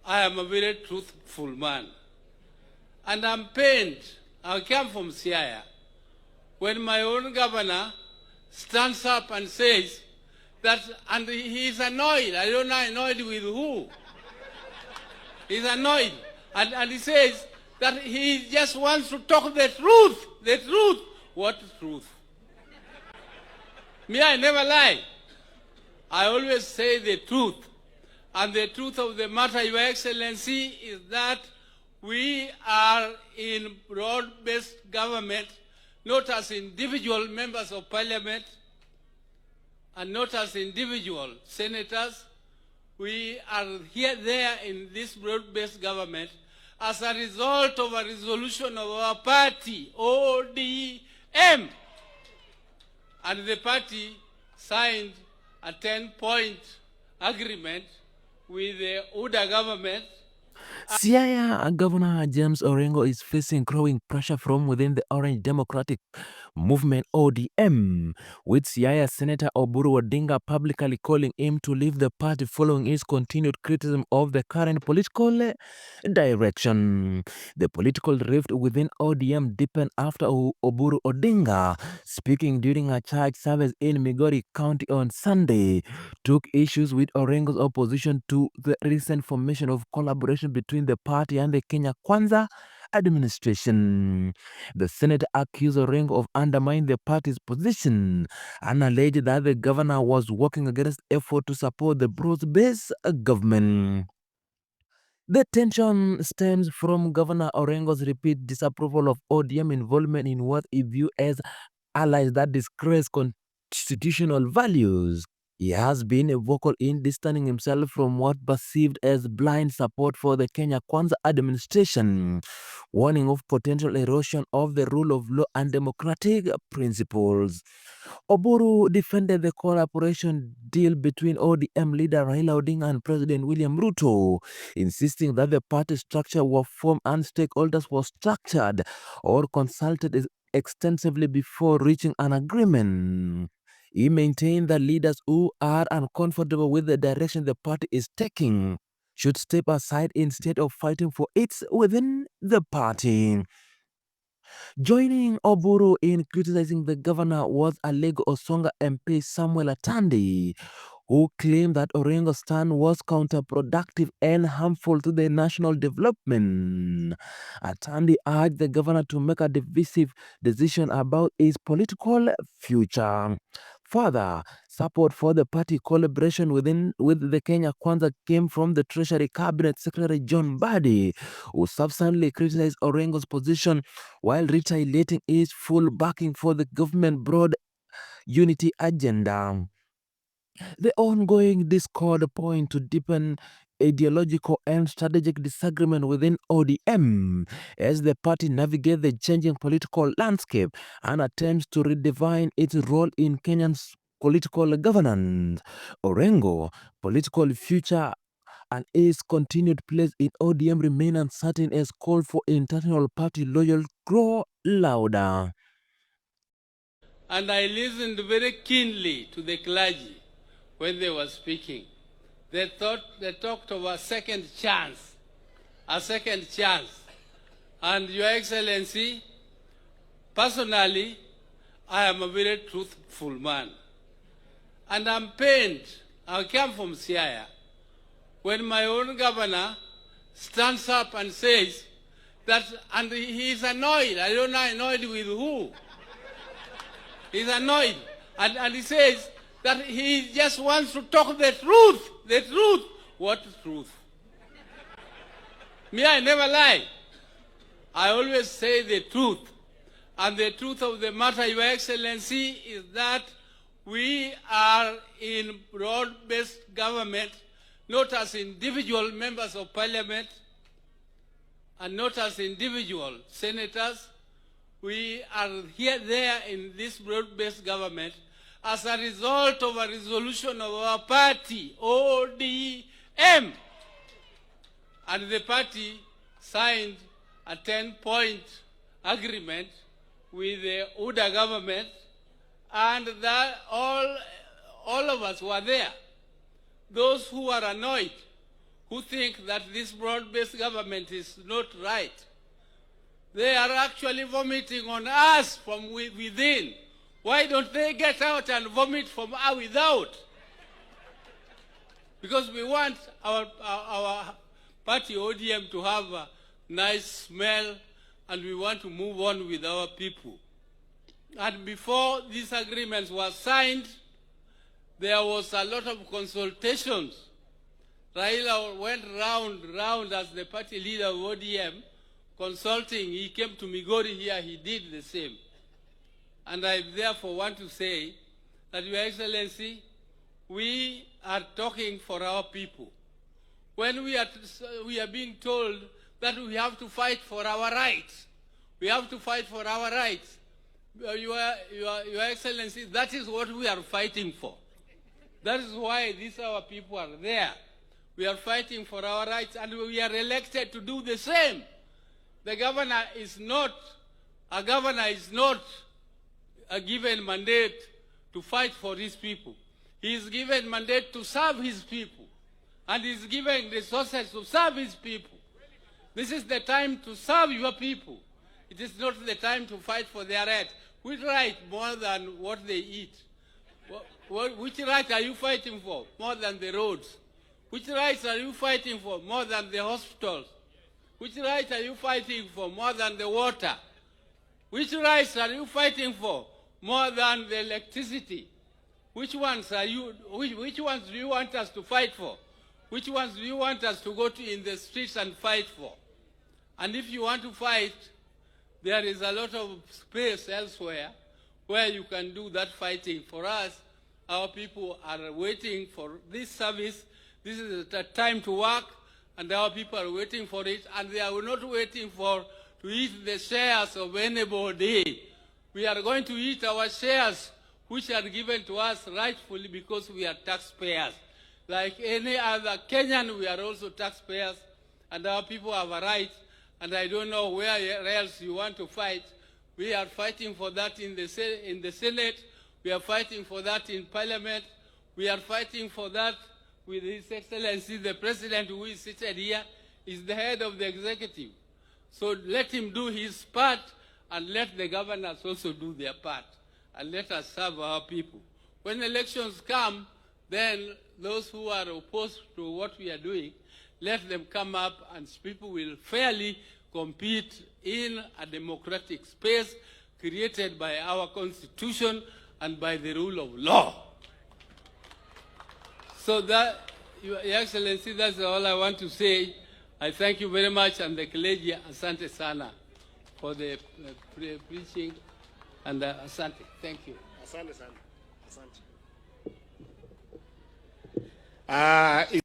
I am a very truthful man. And I'm pained. I come from Siaya. When my own governor stands up and says that, and he's annoyed. I don't know annoyed with who. He's annoyed. And he says that he just wants to talk the truth. The truth. What truth? Me, I never lie. I always say the truth. And the truth of the matter, Your Excellency, is that we are in broad-based government, not as individual members of parliament, and not as individual senators. We are there in this broad-based government as a result of a resolution of our party, ODM. And the party signed a 10-point agreement with the UDA government. Siaya Governor James Orengo is facing growing pressure from within the Orange Democratic Movement ODM, with Siaya Senator Oburu Odinga publicly calling him to leave the party following his continued criticism of the current political direction. The political rift within ODM deepened after Oburu Odinga, speaking during a church service in Migori County on Sunday, took issues with Orengo's opposition to the recent formation of collaboration between the party and the Kenya Kwanza administration. The Senate accused Orengo of undermining the party's position and alleged that the governor was working against effort to support the broad-based government. The tension stems from Governor Orengo's repeat disapproval of ODM involvement in what he viewed as allies that disgrace constitutional values. He has been vocal in distancing himself from what perceived as blind support for the Kenya Kwanza administration, warning of potential erosion of the rule of law and democratic principles. Oburu defended the collaboration deal between ODM leader Raila Odinga and President William Ruto, insisting that the party structure was formed and stakeholders were structured or consulted extensively before reaching an agreement. He maintained that leaders who are uncomfortable with the direction the party is taking should step aside instead of fighting for it within the party. Joining Oburu in criticizing the governor was Alego Osonga MP Samuel Atandi, who claimed that Orengo's stand was counterproductive and harmful to the national development. Atandi urged the governor to make a divisive decision about his political future. Further, support for the party collaboration with the Kenya Kwanza came from the Treasury Cabinet Secretary John Mbadi, who subsequently criticized Orengo's position while retaliating his full backing for the government broad unity agenda. The ongoing discord point to deepen ideological and strategic disagreement within ODM as the party navigates the changing political landscape and attempts to redefine its role in Kenyan's political governance. Orengo, political future and its continued place in ODM remain uncertain as call for internal party loyal grow louder. And I listened very keenly to the clergy when they were speaking. They talked of a second chance, a second chance. And Your Excellency, personally, I am a very truthful man. And I'm pained. I come from Siaya. When my own governor stands up and says that, and he's annoyed. I don't know annoyed with who. He's annoyed. And he says that he just wants to talk the truth. The truth. What truth? Me, I never lie. I always say the truth. And the truth of the matter, Your Excellency, is that we are in broad-based government, not as individual members of parliament, and not as individual senators. We are there in this broad-based government as a result of a resolution of our party, ODM. And the party signed a 10-point agreement with the UDA government, and that all of us were there. Those who are annoyed, who think that this broad-based government is not right. They are actually vomiting on us from within. Why don't they get out and vomit from without? Because we want our party ODM to have a nice smell, and we want to move on with our people. And before these agreements were signed, there was a lot of consultations. Raila went round as the party leader of ODM, consulting. He came to Migori here, he did the same. And I therefore want to say that, Your Excellency, we are talking for our people. When we are being told that we have to fight for our rights, we have to fight for our rights. Your Excellency, that is what we are fighting for. That is why our people are there. We are fighting for our rights, and we are elected to do the same. The governor is not a given mandate to fight for his people. He is given mandate to serve his people, and he is given resources to serve his people. This is the time to serve your people. It is not the time to fight for their rights. Which right more than what they eat? Which right are you fighting for more than the roads? Which rights are you fighting for more than the hospitals? Which rights are you fighting for more than the water? Which rights are you fighting for more than the electricity? Which ones do you want us to fight for? Which ones do you want us to go to in the streets and fight for? And if you want to fight, there is a lot of space elsewhere where you can do that fighting. For us, our people are waiting for this service. This is the time to work, and our people are waiting for it, and they are not waiting to eat the shares of anybody. We are going to eat our shares, which are given to us rightfully because we are taxpayers. Like any other Kenyan, we are also taxpayers, and our people have a right, and I don't know where else you want to fight. We are fighting for that in the Senate. We are fighting for that in Parliament. We are fighting for that with His Excellency, the President, who is seated here, is the head of the executive. So let him do his part, and let the governors also do their part, and let us serve our people. When elections come, then those who are opposed to what we are doing, let them come up, and people will fairly compete in a democratic space created by our Constitution and by the rule of law. So that, Your Excellency, that's all I want to say. I thank you very much, and the clergy, asante sana, for the preaching, and asante. Thank you. Asante sana. Asante.